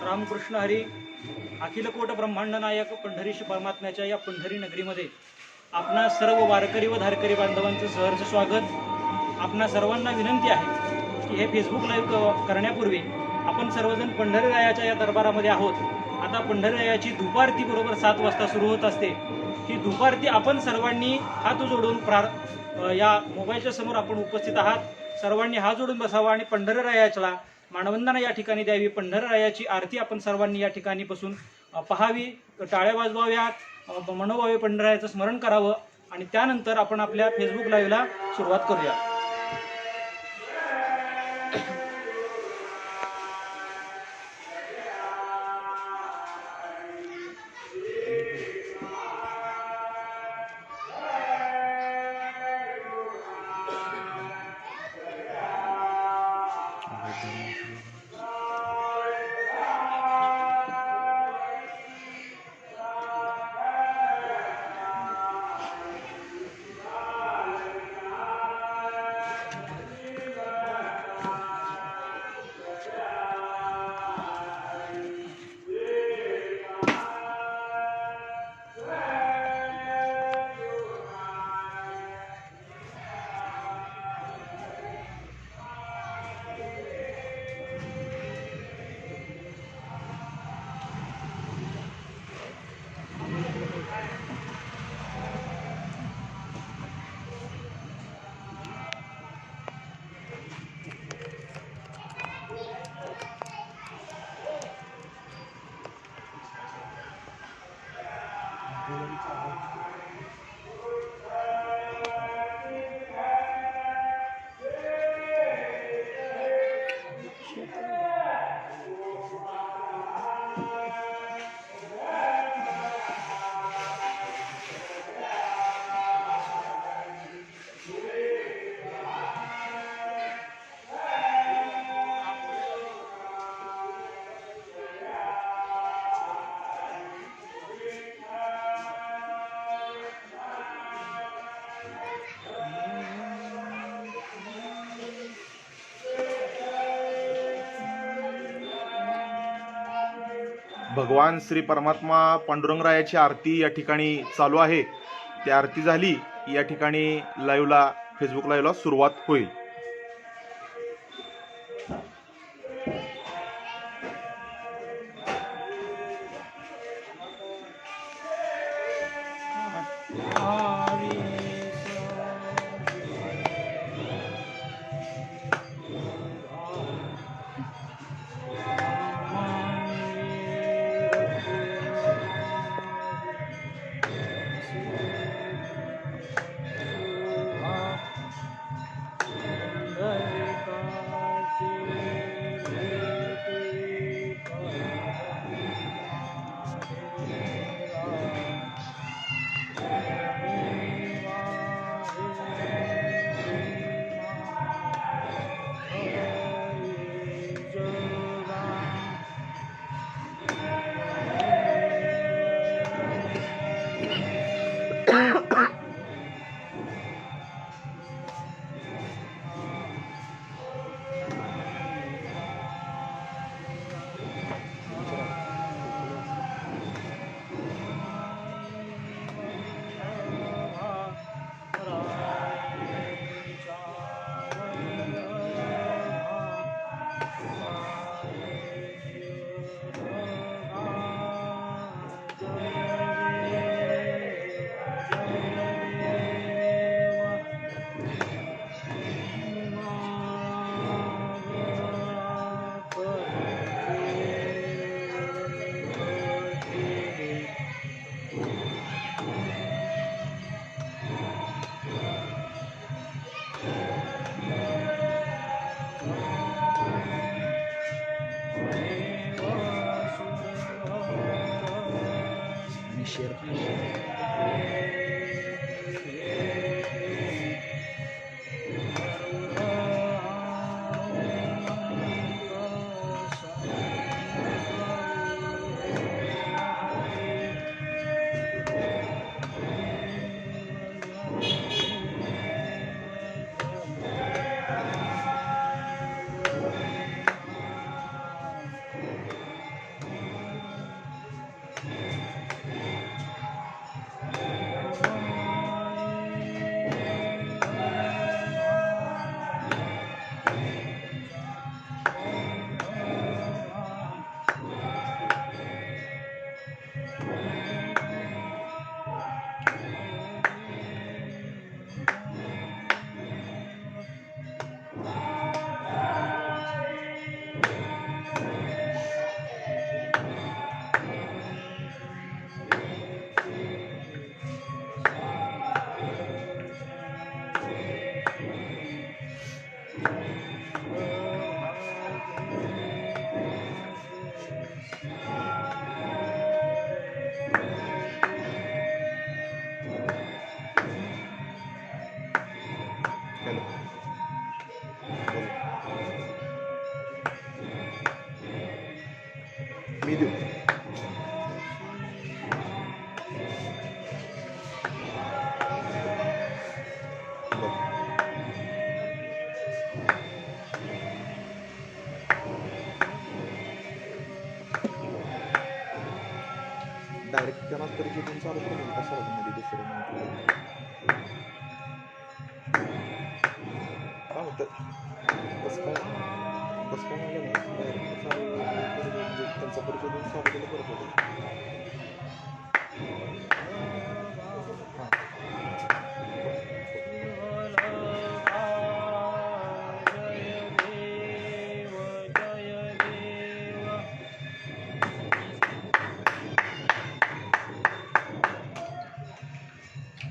रामकृष्ण हरी अखिलकोट ब्रह्मांड नायक पंढरीश परमात्म्याच्या या पंढरी नगरीमध्ये आपणा सर्व वारकरी व धारकरी बांधवांचं सहर्ष स्वागत. आपणा सर्वांना विनंती आहे की हे फेसबुक लाईव्ह करण्यापूर्वी आपण सर्वजण पंढरीरायाच्या या दरबारामध्ये आहोत. आता पंढरीरायाची धूपारती बरोबर 7 वाजता सुरू होत असते. ही धूपारती आपण सर्वांनी हात जोडून या मोबाईलच्या समोर आपण उपस्थित आहात. सर्वांनी हात जोडून बसावा आणि पंढरीरायाला मानवंदना या ठिकाणी द्यावी. पंढरीरायाची आरती आपण सर्वांनी या ठिकाणी बसून पाहावी, टाळ्या वाजवाव्यात, मनोभावे पंढरीरायाचं स्मरण करावं आणि त्यानंतर आपण आपल्या फेसबुक लाईव्हला सुरुवात करूया. भगवान श्री परमात्मा पांडुरंगरायाची आरती या ठिकाणी चालू आहे. ती आरती झाली या ठिकाणी लाईव्हला फेसबुक लाईव्हला सुरुवात होईल. हॅलो. मी देऊ. डायरेक्ट त्यांना तरी घेऊन चालू करून कशाला मध्ये दुसरं काय होतं कसं काय नाही डायरेक्ट चालू म्हणजे त्यांचा परिचय देऊन चालू केलं बरं पडेल.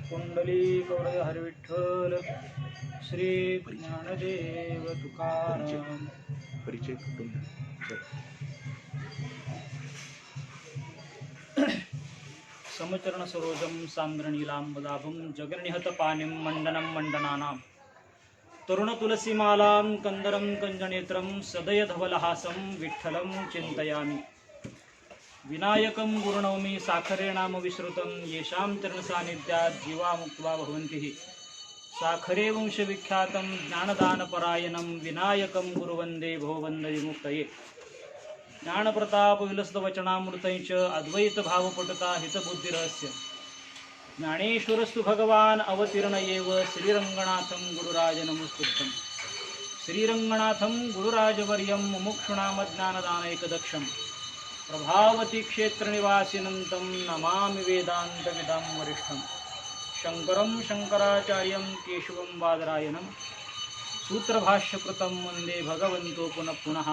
कुंडली गौरव हरी विठ्ठल श्री ज्ञानदेव तुकाराम. परिचय कुठून समचरण सरोजम सांद्रनीलांबदाभं जगन्निहत पानिं मंडनं मंडनानां तरुण तुलसीमालां कंदरं कंजनेत्रं सदय धवलहासं विठ्ठलं चिन्तयामि. विनायकं गुरुनौमि साखरे नाम विश्रुतं येषां चरणसान्निध्यात् जीवा मुक्त्वा भवन्ति. साखरे वंशविख्यातं ज्ञानदानपरायणं विनायकं गुरुवन्दे भववन्दे विमुक्तये. ज्ञानप्रताप विलसद्वचनामृतैः च अद्वैत भावपटुता हितबुद्धिरहस्य. ज्ञानेश्वरस्तु भगवान् अवतीर्ण एव श्रीरङ्गनाथं गुरुराज नमस्कृतं. श्रीरङ्गनाथं गुरुराजवर्यं मुमुक्षुणामज्ञानदानैकदक्षं प्रभावती क्षेत्रनिवासिनं नमामि वेदान्तविदां वरिष्ठं. शङ्करं शङ्कराचार्यं केशवं बादरायणं सूत्रभाष्यकृतं वन्दे भगवन्तो पुनः पुनः.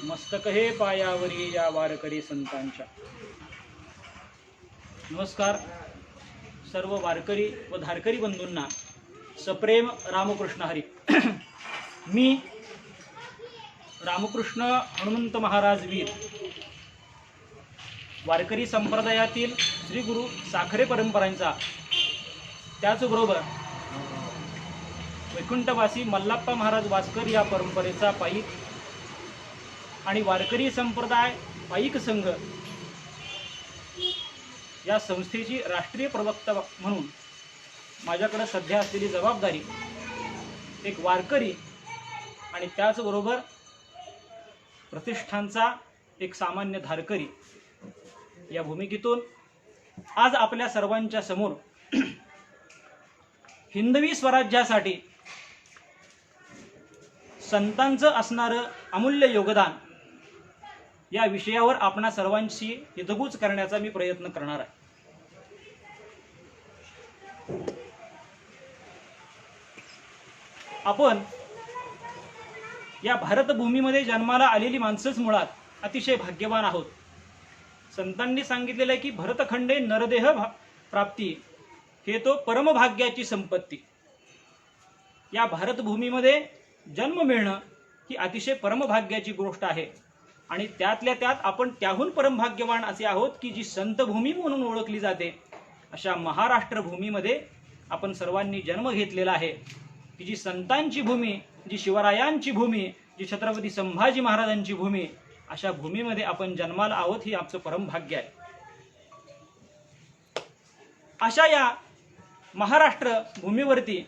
मस्तक हे पायावरी या वारकरी संतांच्या. नमस्कार सर्व वारकरी व धारकरी बंधूंना सप्रेम रामकृष्ण हरी. मी रामकृष्ण हनुमंत महाराज वीर वारकरी संप्रदायातील श्री गुरु साखरे परंपरांचा, त्याचबरोबर वैकुंठवासी मल्लाप्पा महाराज वास्कर या परंपरेचा पाईक आणि वारकरी संप्रदाय पाईक संघ या संस्थेची राष्ट्रीय प्रवक्ता म्हणून माझ्याकडे सध्या असलेली जबाबदारी एक वारकरी आणि त्याचबरोबर प्रतिष्ठानचा एक सामान्य धारकरी या भूमिकेतून आज आपल्या सर्वांच्या समोर हिंदवी स्वराज्यासाठी संतांचं असणारं अमूल्य योगदान या विषयावर आपणा सर्वांशी हितगुज करण्याचा मी प्रयत्न करणार आहे. आपण या भारतभूमीमध्ये जन्माला आलेली माणसंच मुळात अतिशय भाग्यवान आहोत. संतांनी सांगितलेलं आहे की भरतखंडे नरदेह प्राप्ती हे तो परमभाग्याची संपत्ती. या भारतभूमीमध्ये जन्म मिळणं ही अतिशय परमभाग्याची गोष्ट आहे आणि त्यातल्या त्यात आपण त्याहून परमभाग्यवान असे आहोत की जी संतभूमी म्हणून ओळखली जाते अशा महाराष्ट्र भूमीमध्ये आपण सर्वांनी जन्म घेतलेला आहे. की जी संतांची भूमी, जी शिवरायांची भूमी, जी छत्रपती संभाजी महाराजांची भूमी, अशा भूमीमध्ये आपण जन्माला आहोत ही आमचं परमभाग्य आहे. अशा या महाराष्ट्र भूमीवरती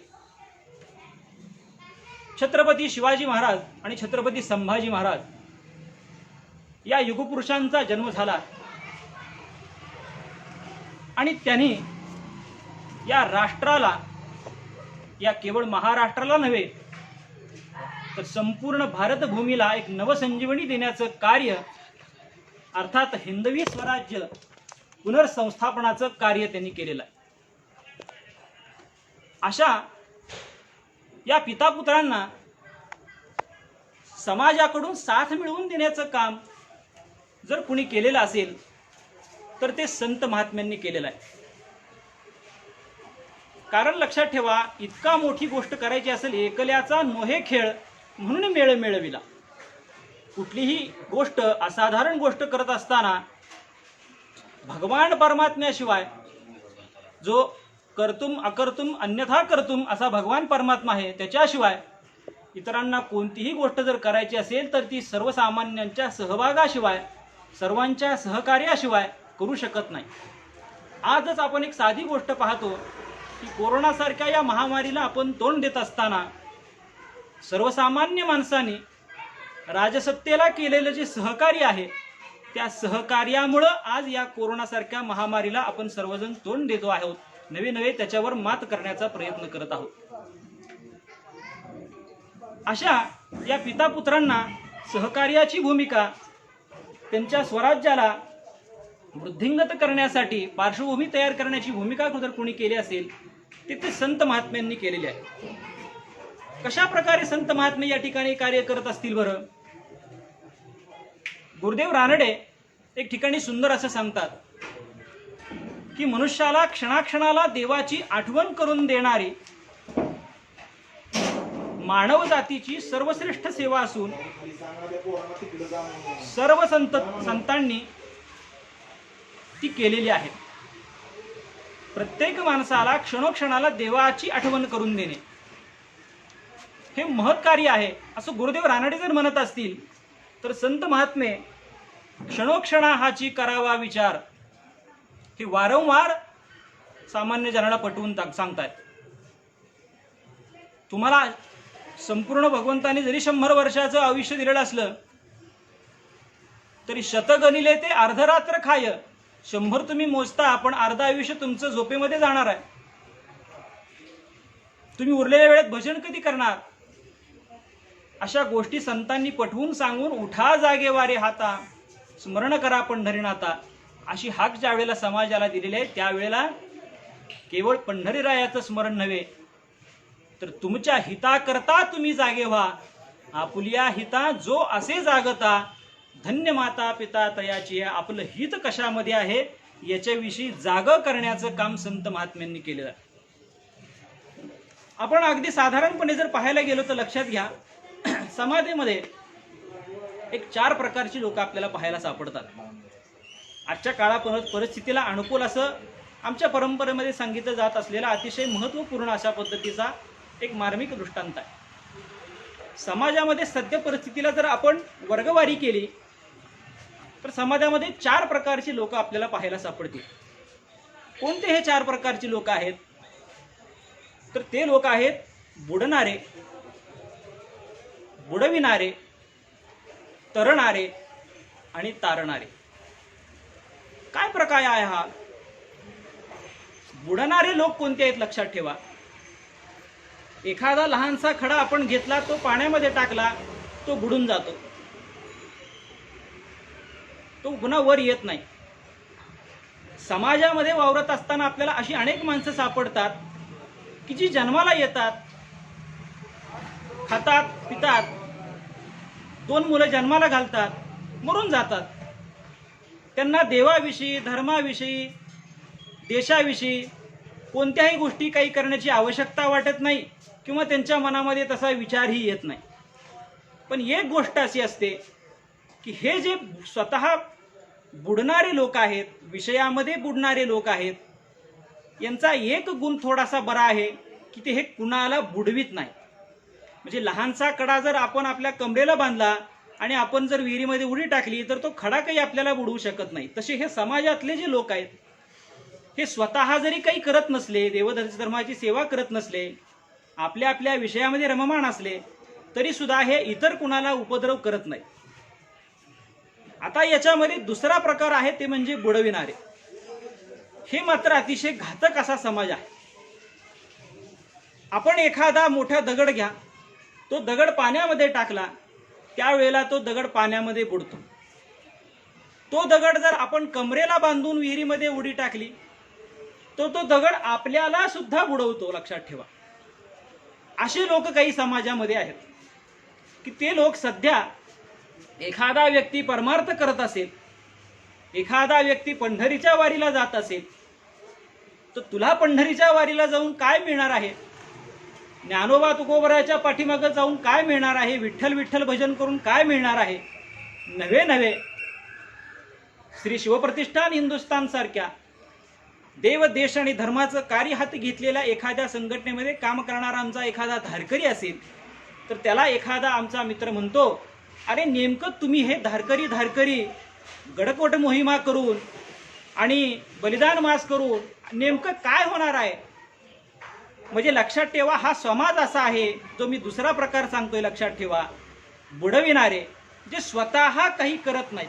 छत्रपती शिवाजी महाराज आणि छत्रपती संभाजी महाराज या युगपुरुषांचा जन्म झाला आणि त्यांनी या राष्ट्राला, या केवळ महाराष्ट्राला नव्हे तर संपूर्ण भारतभूमीला एक नवसंजीवनी देण्याचं कार्य, अर्थात हिंदवी स्वराज्य पुनर्संस्थापनाचं कार्य त्यांनी केलेलं आहे. अशा या पितापुत्रांना समाजाकडून साथ मिळवून देण्याचं काम जर कुणी केलेलं असेल तर ते संत महात्म्यांनी केलेलं आहे. कारण लक्षात ठेवा, इतका मोठी गोष्ट करायची असेल, एकल्याचा नोहे खेळ म्हणून मेळ मिळविला. कुठलीही गोष्ट, असाधारण गोष्ट करत असताना भगवान परमात्म्याशिवाय, जो कर्तुम अकर्तुम अन्यथा कर्तुम असा भगवान परमात्मा आहे, त्याच्याशिवाय इतरांना कोणतीही गोष्ट जर करायची असेल तर ती सर्वसामान्यांच्या सहभागाशिवाय, सर्वांच्या सहकार्याशिवाय करू शकत नाही. आजच आपण एक साधी गोष्ट पाहतो की कोरोनासारख्या या महामारीला आपण तोंड देत असताना सर्वसामान्य माणसांनी राजसत्तेला केलेलं जे सहकार्य आहे, त्या सहकार्यामुळं आज या कोरोनासारख्या महामारीला आपण सर्वजण तोंड देतो आहोत, नवे नवे त्याच्यावर मात करण्याचा प्रयत्न करत आहोत. अशा या पितापुत्रांना सहकार्याची भूमिका, त्यांच्या स्वराज्याला वृद्धिंगत करण्यासाठी पार्श्वभूमी तयार करण्याची भूमिका जर कोणी केली असेल ते संत महात्म्यांनी केलेली आहे. कशा प्रकारे संत महात्मे या ठिकाणी कार्य करत असतील बरं? गुरुदेव रानडे एक ठिकाणी सुंदर असं सांगतात की मनुष्याला क्षणाक्षणाला देवाची आठवण करून देणारी मानव जातीची सर्वश्रेष्ठ सेवा असून सर्व संतांनी ती केलेली आहे. प्रत्येक माणसाला क्षणोक्षणाला देवाची आठवण करून देणे हे महत्कार्य आहे असं गुरुदेव रानडे जर म्हणत असतील तर संत महात्मे क्षणोक्षणा हाची करावा विचार हे वारंवार सामान्य जनाला पटवून सांगतायत. तुम्हाला संपूर्ण भगवंताने जरी 100 वर्षाचं आयुष्य दिलेलं असलं तरी शतगणिले ते अर्धरात्र खाय, 100 तुम्ही मोजता पण अर्ध आयुष्य तुमचं झोपेमध्ये जाणार आहे. तुम्ही उरलेल्या वेळेत भजन कधी करणार? अशा गोष्टी संतांनी पटवून सांगून उठा जागे वारे हाता, स्मरण करा पंढरीनाथा अशी हाक ज्या वेळेला समाजाला दिलेली आहे, त्यावेळेला केवळ पंढरीरायाचं स्मरण नव्हे तर तुमच्या हिताकरता तुम्ही जागे व्हा. आपुलिया हिता जो असे जागता, धन्य माता पिता तयाची. आपलं हित कशामध्ये आहे याच्याविषयी जाग करण्याचं काम संत महात्म्यांनी केलेलं आहे. आपण अगदी साधारणपणे जर पाहायला गेलो तर लक्षात घ्या, समाधीमध्ये एक 4 प्रकारची लोक आपल्याला पाहायला सापडतात. आजच्या परिस्थितीला अनुकूल असं आमच्या परंपरेमध्ये सांगितलं जात असलेला अतिशय महत्त्वपूर्ण अशा पद्धतीचा एक मार्मिक दृष्टांत आहे. समाजामध्ये सद्य परिस्थितीला जर आपण वर्गवारी केली तर समाजामध्ये 4 प्रकारची लोक आपल्याला पाहायला सापडतील. कोणते हे 4 प्रकारची लोक आहेत? तर ते लोक आहेत बुडणारे, बुडविणारे, तरणारे आणि तारणारे. काय प्रकार आहे हा? बुडणारे लोक कोणते आहेत लक्षात ठेवा. एखादा लहानसा खडा आपण घेतला, तो पाण्यामध्ये टाकला, तो बुडून जातो, तो पुन्हा वर येत नाही. समाजामध्ये वावरत असताना आपल्याला अशी अनेक माणसं सापडतात की जी जन्माला येतात, खातात पितात, 2 मुलं जन्माला घालतात, मरून जातात. त्यांना देवाविषयी, धर्माविषयी, देशाविषयी कोणत्याही गोष्टी काही करण्याची आवश्यकता वाटत नाही किंवा त्यांच्या मनामध्ये तसा विचारही येत नाही. पण एक गोष्ट अशी असते की हे जे स्वतः बुडणारे लोक आहेत, विषयामध्ये बुडणारे लोक आहेत, यांचा एक गुण थोडासा बरा आहे की ते हे कुणाला बुडवीत नाही. म्हणजे लहानसा कडा जर आपण आपल्या कमरेला बांधला आणि आपण जर विहिरीमध्ये उडी टाकली तर तो खडा काही आपल्याला बुडवू शकत नाही. तसे हे समाजातले जे लोक आहेत हे स्वतः जरी काही करत नसले, देवधर्माची सेवा करत नसले, आपल्या आपल्या विषयामध्ये रममाण असले, तरी सुद्धा हे इतर कुणाला उपद्रव करत नाही. आता याच्यामध्ये दुसरा प्रकार आहे ते म्हणजे बुडविणारे. हे मात्र अतिशय घातक असा समाज आहे. आपण एखादा मोठा दगड घ्या, तो दगड पाण्यामध्ये टाकला, त्यावेळेला तो दगड पाण्यामध्ये बुडतो. तो दगड जर आपण कमरेला बांधून विहिरीमध्ये उडी टाकली तो दगड आपल्याला सुद्धा बुडवतो. लक्षात ठेवा. असे लोक काही समाजामध्ये आहेत की ते लोक सध्या एखादा व्यक्ती परमार्थ करत असेल, एखादा व्यक्ती पंढरीच्या वारीला जात असेल तर तुला पंढरीच्या वारीला जाऊन काय मिळणार आहे? ज्ञानोबा तुकोबराच्या पाठीमागे जाऊन काय मिळणार आहे, विठ्ठल विठ्ठल भजन करून काय मिळणार आहे, नव्हे श्री शिवप्रतिष्ठान हिंदुस्थान सारख्या देव देश आणि धर्माचं कार्य हाती घेतलेल्या एखाद्या संघटनेमध्ये काम करणारा आमचा एखादा धारकरी असेल तर त्याला एखादा आमचा मित्र म्हणतो, अरे नेमकं तुम्ही हे धारकरी गडकोट मोहिमा करून आणि बलिदान मास करून नेमकं काय होणार आहे. म्हणजे लक्षात ठेवा, हा समाज असा आहे जो मी दुसरा प्रकार सांगतोय, लक्षात ठेवा, बुडविणारे जे स्वतः काही करत नाहीत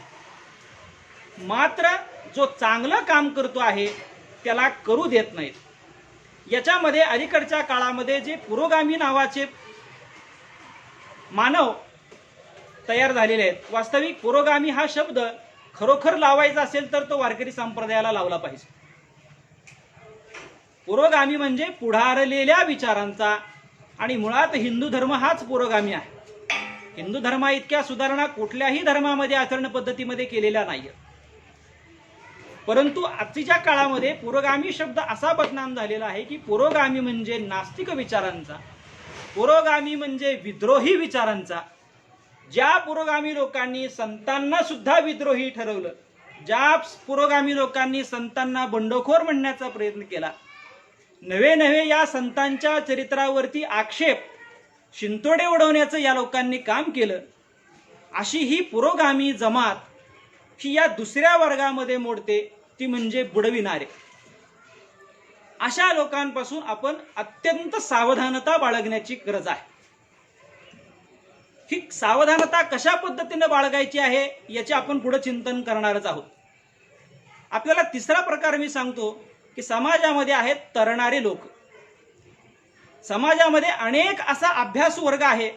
मात्र जो चांगलं काम करतो आहे त्याला करू देत नाहीत. याच्यामध्ये अलीकडच्या काळामध्ये जे पुरोगामी नावाचे मानव तयार झालेले आहेत. वास्तविक पुरोगामी हा शब्द खरोखर लावायचा असेल तर तो वारकरी संप्रदायाला लावला पाहिजे. पुरोगामी म्हणजे पुढारलेल्या विचारांचा, आणि मुळात हिंदू धर्म हाच पुरोगामी आहे. हिंदू धर्मा इतक्या सुधारणा कुठल्याही धर्मामध्ये आचरण पद्धतीमध्ये केलेल्या नाहीत. परंतु आजच्या काळामध्ये पुरोगामी शब्द असा बदनाम झालेला आहे की पुरोगामी म्हणजे नास्तिक विचारांचा, पुरोगामी म्हणजे विद्रोही विचारांचा. ज्या पुरोगामी लोकांनी संतांना सुद्धा विद्रोही ठरवलं, ज्या पुरोगामी लोकांनी संतांना बंडखोर म्हणण्याचा प्रयत्न केला, नवे या संतांच्या चरित्रावरती आक्षेप शिंतोडे उडवण्याचं या लोकांनी काम केलं, अशी ही पुरोगामी जमात ही या दुसऱ्या वर्गामध्ये मोडते, ती म्हणजे बुडविणारे. अशा लोकांपासून आपण अत्यंत सावधानता बाळगण्याची गरज आहे. ही सावधानता कशा पद्धतीने बाळगायची आहे याचे आपण पुढे चिंतन करणारच आहोत. आपल्याला तिसरा प्रकार मी सांगतो की समाजामध्ये आहेत तरणारे लोक. समाजामध्ये अनेक असा अभ्यासू वर्ग आहे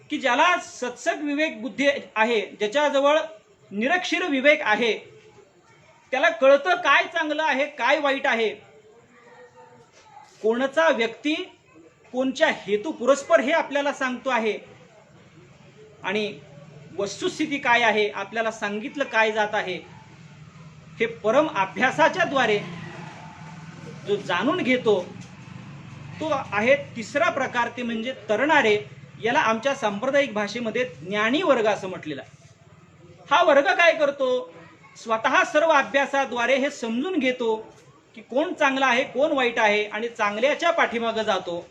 की ज्याला सत्सग विवेक बुद्धी आहे, ज्याच्याजवळ निरक्षीर विवेक आहे, त्याला कळतं काय चांगलं आहे काय वाईट आहे, कोणचा व्यक्ती कोणच्या हेतू पुरस्पर हे आपल्याला सांगतो आहे, आणि वस्तुस्थिती काय आहे आपल्याला सांगितलं काय जात आहे, हे परम अभ्यासाच्या द्वारे जो जाणून घेतो तो आहे तिसरा प्रकार, ते म्हणजे तरणारे. याला आमच्या सांप्रदायिक भाषेमध्ये ज्ञानी वर्ग असं म्हटलेलं आहे. हा वर्ग काय करतो, स्वतः सर्व अभ्यासाद्वारे हे समजून घेतो की कोण चांगला आहे कोण वाईट आहे आणि चांगल्याच्या पाठीमागे जातो.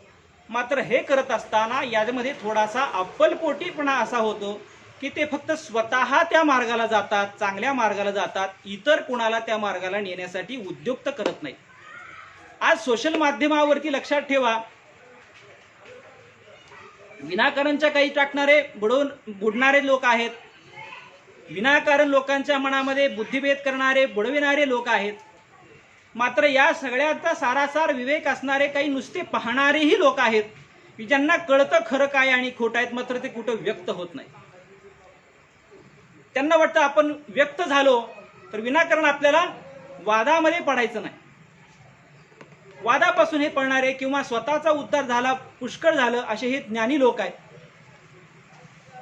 मात्र हे करत असताना यामध्ये थोडासा अप्पलपोटीपणा असा होतो की ते फक्त स्वतः त्या मार्गाला जातात, चांगल्या मार्गाला जातात, इतर कुणाला त्या मार्गाला नेण्यासाठी उद्युक्त करत नाहीत. आज सोशल माध्यमावरती लक्षात ठेवा, विनाकारणच्या काही टाकणारे बुडणारे लोक आहेत, विनाकारण लोकांच्या मनामध्ये बुद्धिभेद करणारे बुडविणारे लोक आहेत. मात्र या सगळ्याचा सारासार विवेक असणारे काही नुसते पाहणारेही लोक आहेत की ज्यांना कळतं खरं काय आणि खोटं आहेत, मात्र ते कुठं व्यक्त होत नाही. त्यांना वाटतं आपण व्यक्त झालो तर विनाकारण आपल्याला वादामध्ये पडायचं नाही. वादापासून हे पळणारे किंवा स्वतःचा उद्धार झाला पुष्कळ झालं असे हे ज्ञानी लोक आहेत.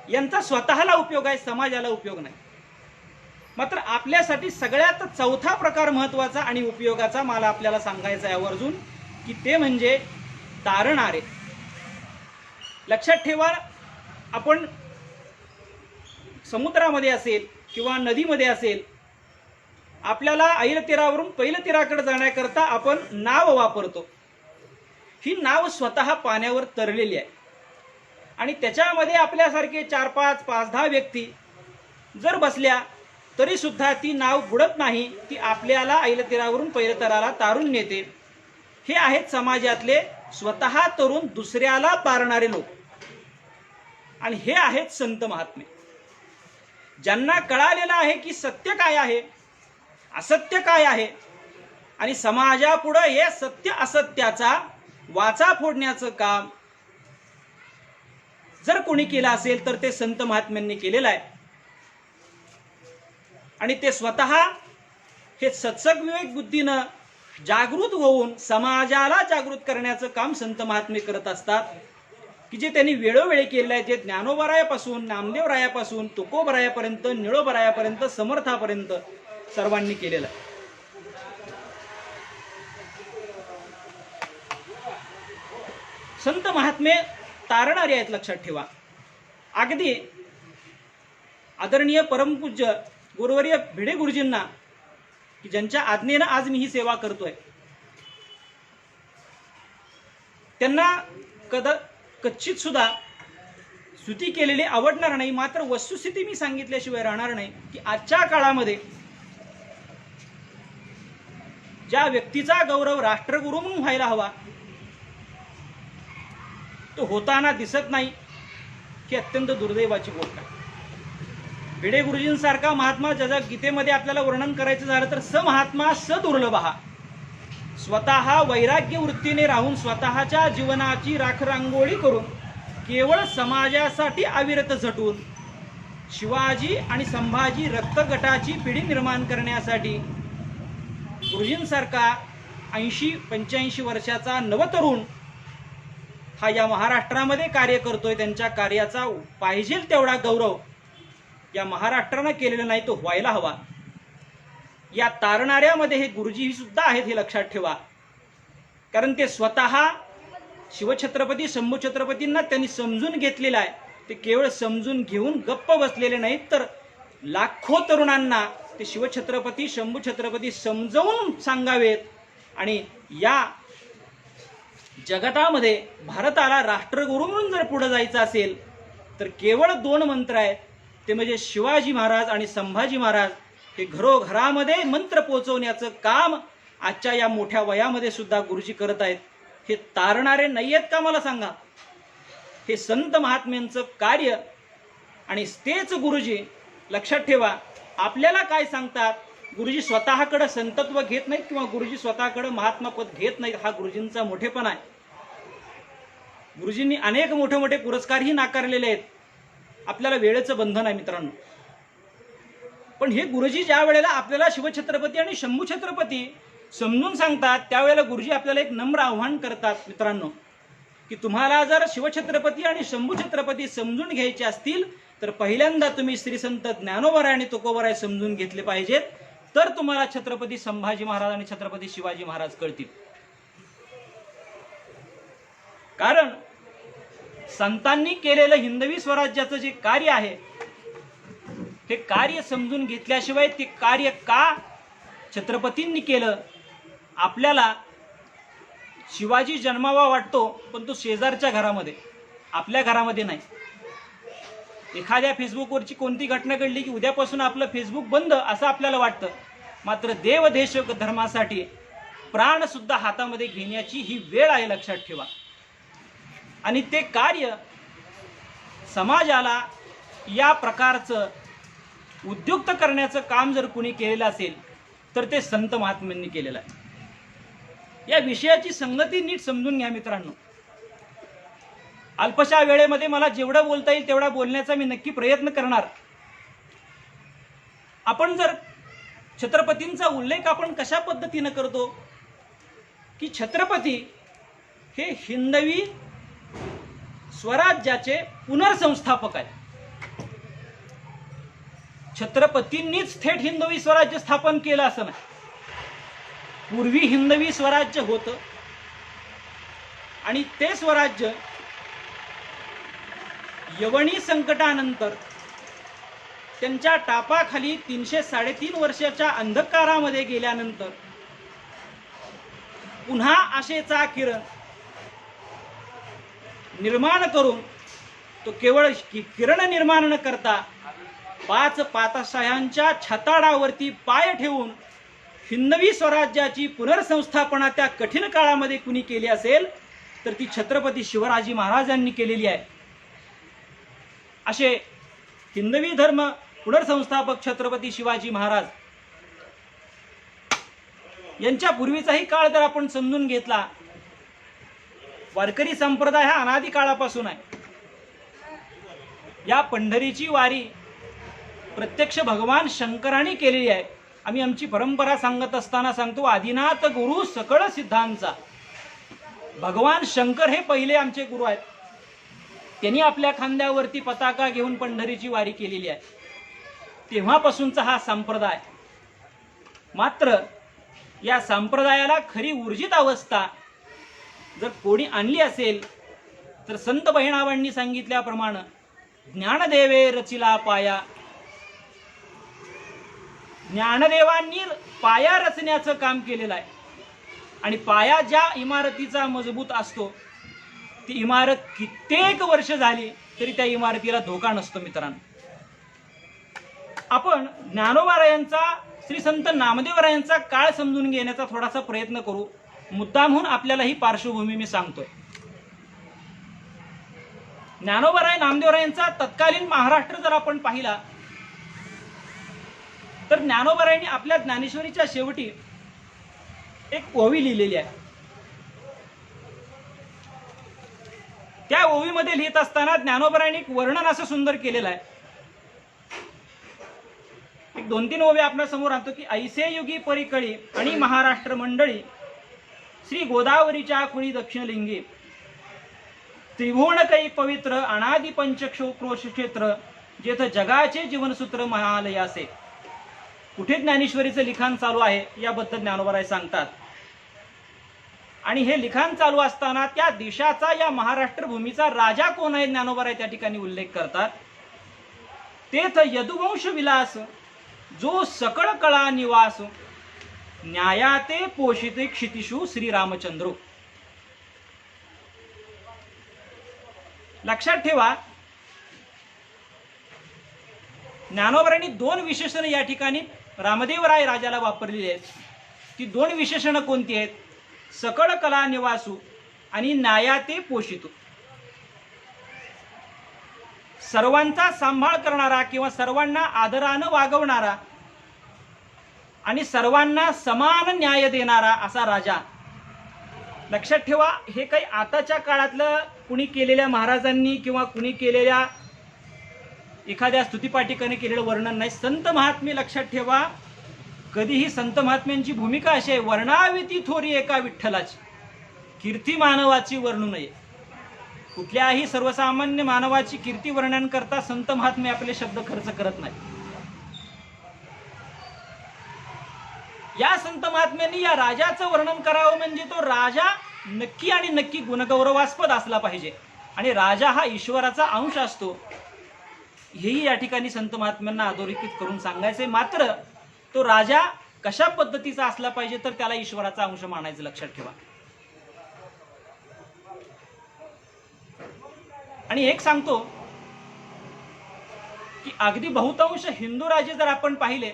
यांचा स्वतःला उपयोग आहे, समाजाला उपयोग नाही. मात्र आपल्यासाठी सगळ्यात चौथा प्रकार महत्वाचा आणि उपयोगाचा मला आपल्याला सांगायचा आहे आवर्जून, की ते म्हणजे तारणारे. लक्षात ठेवा, आपण समुद्रामध्ये असेल किंवा नदीमध्ये असेल, आपल्याला ऐल तीरावरून पैल तीराकडे जाण्याकरता आपण नाव वापरतो. ही नाव स्वतः पाण्यावर तरलेली आहे आणि त्याच्यामध्ये आपल्यासारखे 4-5, 5-10 व्यक्ती जर बसल्या तरी सुद्धा ती नाव बुडत नाही, ती आपल्याला ऐल तीरावरून पैल तीराला तारून नेते. हे आहेत समाजातले स्वतः तरुण दुसऱ्याला तारणारे लोक, आणि हे आहेत संत महात्मे, ज्यांना कळालेलं आहे की सत्य काय आहे असत्य काय आहे, आणि समाजापुढे हे सत्य असत्याचा वाचा फोडण्याचं काम जर कोणी केलं असेल तर ते संत महात्म्यांनी केलेलं आहे. आणि ते स्वतः हे सत्सग विवेक बुद्धीनं जागृत होऊन समाजाला जागृत करण्याचं काम संत महात्मे करत असतात, की जे त्यांनी वेळोवेळी केलेलं आहे. जे ज्ञानोबरायापासून नामदेवरायापासून तुकोबरायापर्यंत निळोबरायापर्यंत समर्थापर्यंत सर्वांनी केलेलं आहे. संत महात्मे तारणारे आहेत, लक्षात ठेवा. अगदी आदरणीय परमपूज्य गुरुवर्य भिडे गुरुजींना, की ज्यांच्या आज्ञेनं आज मी ही सेवा करतोय, त्यांना कच्चित सुद्धा स्तुती केलेली आवडणार नाही. मात्र वस्तुस्थिती मी सांगितल्याशिवाय राहणार नाही की आजच्या काळामध्ये ज्या व्यक्तीचा गौरव राष्ट्रगुरू म्हणून व्हायला हवा तो होताना दिसत नाही, ही अत्यंत दुर्दैवाची गोष्ट आहे. भिडे गुरुजींसारखा महात्मा ज्याच्या गीतेमध्ये आपल्याला वर्णन करायचं झालं तर स महात्मा स दुर्लभ, स्वतः वैराग्य वृत्तीने राहून स्वतःच्या जीवनाची राखरांगोळी करून केवळ समाजासाठी अविरत झटून शिवाजी आणि संभाजी रक्तगटाची पिढी निर्माण करण्यासाठी गुरुजींसारखा 80-85 वर्षाचा नवतरुण हा या महाराष्ट्रामध्ये कार्य करतोय. त्यांच्या कार्याचा पाहिजे तेवढा गौरव या महाराष्ट्रानं केलेला नाही, तो व्हायला हवा. या तारणाऱ्यामध्ये हे गुरुजी सुद्धा आहेत, हे लक्षात ठेवा. कारण ते स्वतः शिवछत्रपती शंभूछत्रपतींना त्यांनी समजून घेतलेलं आहे. ते केवळ समजून घेऊन गप्प बसलेले नाहीत, तर लाखो तरुणांना ते शिवछत्रपती शंभूछत्रपती समजावून सांगावेत. आणि या जगतामध्ये भारताला राष्ट्रगुरू म्हणून जर पुढे जायचं असेल तर केवळ 2 मंत्र आहेत, ते म्हणजे शिवाजी महाराज आणि संभाजी महाराज. हे घरोघरामध्ये मंत्र पोहोचवण्याचं काम आजच्या या मोठ्या वयामध्ये सुद्धा गुरुजी करत आहेत. हे तारणारे नाही आहेत का मला सांगा? हे संत महात्म्यांचं कार्य. आणि तेच गुरुजी, लक्षात ठेवा, आपल्याला काय सांगतात, गुरुजी स्वतःकडे संतत्व घेत नाहीत किंवा गुरुजी स्वतःकडे महात्मापद घेत नाहीत. हा गुरुजींचा मोठेपणा आहे. गुरुजींनी अनेक मोठे मोठे पुरस्कारही नाकारलेले आहेत. आपल्याला वेळेचं बंधन आहे मित्रांनो. पण हे गुरुजी ज्या वेळेला आपल्याला शिवछत्रपती आणि शंभूछत्रपती समजून सांगतात त्यावेळेला गुरुजी आपल्याला एक नम्र आव्हान करतात मित्रांनो, की तुम्हाला जर शिवछत्रपती आणि शंभूछत्रपती समजून घ्यायचे असतील तर पहिल्यांदा तुम्ही श्री संत ज्ञानोबराय आणि तुकोबराय समजून घेतले पाहिजेत, तर तुम्हाला छत्रपती संभाजी महाराज आणि छत्रपती शिवाजी महाराज कळतील. कारण संतांनी केलेलं हिंदवी स्वराज्याचं जे कार्य आहे हे कार्य समजून घेतल्याशिवाय ते कार्य का छत्रपतींनी केलं. आपल्याला शिवाजी जन्मावा वाटतो, पण तो शेजारच्या घरामध्ये, आपल्या घरामध्ये नाही. एखाद्या फेसबुकवरची कोणती घटना घडली की उद्यापासून आपलं फेसबुक बंद असं आपल्याला वाटतं. मात्र देव देश धर्मासाठी प्राण सुद्धा हातामध्ये घेण्याची ही वेळ आहे, लक्षात ठेवा. आणि ते कार्य समाजाला या प्रकारचं उद्युक्त करण्याचं काम जर कुणी केलेलं असेल तर ते संत महात्म्यांनी केलेलं आहे. या विषयाची संगती नीट समजून घ्या मित्रांनो. अल्पशा वेळेमध्ये मला जेवढं बोलता येईल तेवढा बोलण्याचा मी नक्की प्रयत्न करणार. आपण जर छत्रपतींचा उल्लेख आपण कशा पद्धतीनं करतो की छत्रपती हे हिंदवी स्वराज्याचे पुनर्संस्थापक आहेत. छत्रपतींनीच थेट हिंदवी स्वराज्य स्थापन केलं असं नाही. पूर्वी हिंदवी स्वराज्य होतं आणि ते स्वराज्य यवनी संकटानंतर त्यांच्या टापाखाली 300-3.5 वर्षाच्या अंधकारामध्ये गेल्यानंतर पुन्हा आशेचा किरण निर्माण करून तो केवळ किरण निर्माण न करता 5 पातशाह्यांच्या छताडावरती पाय ठेवून हिंदवी स्वराज्याची पुनर्संस्थापना त्या कठीण काळामध्ये कुणी केली असेल तर ती छत्रपती शिवाजी महाराजांनी केलेली आहे. असे हिंदवी धर्म पुनर्संस्थापक छत्रपती शिवाजी महाराज यांच्या पूर्वीचाही काळ जर आपण समजून घेतला, वारकरी संप्रदाय हा अनादी काळापासून आहे. या पंढरीची वारी प्रत्यक्ष भगवान शंकरांनी केलेली आहे. आम्ही आमची परंपरा सांगत असताना सांगतो, आदिनाथ गुरु सकळ सिद्धांचा. भगवान शंकर हे पहिले आमचे गुरु आहेत. त्यांनी आपल्या खांद्यावरती पताका घेऊन पंढरीची वारी केलेली आहे. तेव्हापासूनचा हा संप्रदाय. मात्र या संप्रदायाला खरी ऊर्जित अवस्था जर कोणी आणली असेल तर संत बहिणाबांनी सांगितल्याप्रमाणे ज्ञानदेवे रचिला पाया, ज्ञानदेवांनी पाया रचण्याचं काम केलेलं आहे. आणि पाया ज्या इमारतीचा मजबूत असतो ती इमारत कित्येक वर्ष झाली तरी त्या इमारतीला धोका नसतो. मित्रांनो, आपण ज्ञानोबारायांचा, श्री संत नामदेवरायांचा काळ समजून घेण्याचा थोडासा प्रयत्न करू. मुद्दामहून आपल्याला ही पार्श्वभूमी मी सांगतोय. ज्ञानोबाराय नामदेवरायांचा तत्कालीन महाराष्ट्र जर आपण पाहिला तर ज्ञानोबारायांनी आपल्या ज्ञानेश्वरीच्या शेवटी एक ओवी लिहिलेली आहे. त्या ओवीमध्ये लिहित असताना ज्ञानोबारायांनी एक वर्णन असं सुंदर केलेलं आहे. एक 2-3 ओवी आपल्या समोर आणतो की ऐसे युगी परिकळी आणि महाराष्ट्र मंडळी श्री गोदावरीच्या कुळी दक्षिणलिंगी त्रिभुवन कै पवित्र अनादि पंचक्रोश क्षेत्र जेथ जगाचे जीवनसूत्र महालयासे. कुठे ज्ञानेश्वरीचं लिखाण चालू आहे याबद्दल ज्ञानोबाराय सांगतात. आणि हे लिखाण चालू असताना त्या देशाचा, या महाराष्ट्र भूमीचा राजा कोण आहे ज्ञानोबाराय त्या ठिकाणी उल्लेख करतात. तेथ यदुवंश विलास जो सकळ कळा निवास न्यायाते पोषिते क्षितिषु श्रीरामचंद्र. लक्षात ठेवा, ज्ञानोबारायांनी 2 विशेषणं या ठिकाणी रामदेवराय राजाला वापरलेली आहेत. ती 2 विशेषणं कोणती आहेत? सकळ कला निवासू आणि न्यायाते पोषितू. सर्वांचा सांभाळ करणारा किंवा सर्वांना आदरानं वागवणारा आणि सर्वांना समान न्याय देणारा असा राजा. लक्षात ठेवा, हे काही आताच्या काळातलं कुणी केलेल्या महाराजांनी किंवा कुणी केलेल्या एखाद्या स्तुतिपाठिकाने केलेलं वर्णन नाही. संत महात्मे लक्षात ठेवा, कधीही संत महात्म्यांची भूमिका अशी आहे, वर्णाविती थोरी एका विठ्ठलाची, कीर्ती मानवाची वर्णू नये. कुठल्याही सर्वसामान्य मानवाची कीर्ती वर्णन करता संत महात्मे आपले शब्द खर्च करत नाही. या संत महात्म्यांनी या राजाचं वर्णन करावं म्हणजे तो राजा नक्की आणि नक्की गुणगौरवास्पद असला पाहिजे. आणि राजा हा ईश्वराचा अंश असतो, हेही या ठिकाणी संत महात्म्यांना अधोरेखित करून सांगायचे. मात्र तो राजा कशा पद्धतीचा असला पाहिजे तर त्याला ईश्वराचा अंश मानायचं. लक्षात ठेवा. आणि एक सांगतो की अगदी बहुतांश हिंदू राजे जर आपण पाहिले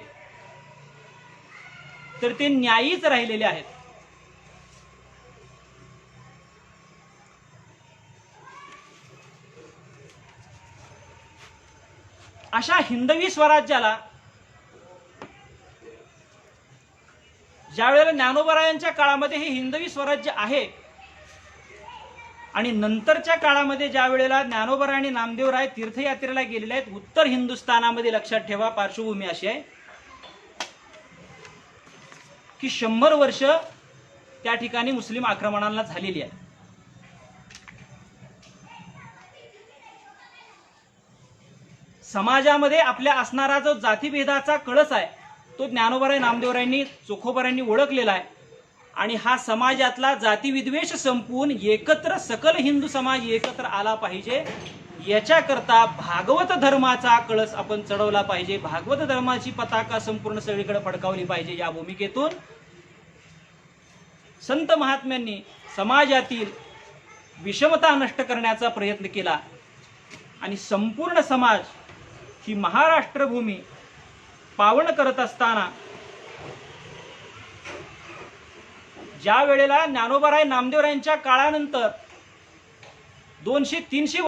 तर ते न्यायीच राहिलेले आहेत. अशा हिंदवी स्वराज्याला ज्या वेळेला ज्ञानोबारायांच्या काळामध्ये हे हिंदवी स्वराज्य आहे आणि नंतरच्या काळामध्ये ज्या वेळेला ज्ञानोबाराय आणि नामदेवराय तीर्थयात्रेला गेलेले आहेत उत्तर हिंदुस्थानामध्ये, लक्षात ठेवा पार्श्वभूमी अशी आहे की 100 वर्ष त्या ठिकाणी मुस्लिम आक्रमणाला झालेली आहे. समाजामध्ये आपल्या असणारा जो जातीभेदाचा कळस आहे तो ज्ञानोबाराय नामदेवरायांनी, चोखोबारायांनी ओळखलेला आहे. आणि हा समाजातला जातीविद्वेष संपवून एकत्र सकल हिंदू समाज एकत्र आला पाहिजे, याच्याकरता भागवत धर्माचा कळस आपण चढवला पाहिजे, भागवत धर्माची पताका संपूर्ण सगळीकडे फडकावली पाहिजे. या भूमिकेतून संत महात्म्यांनी समाजातील विषमता नष्ट करण्याचा प्रयत्न केला आणि संपूर्ण समाज ही महाराष्ट्र भूमी पावन करत असताना ज्या वेळेला ज्ञानोबाराय नामदेवरायांच्या काळानंतर 200-300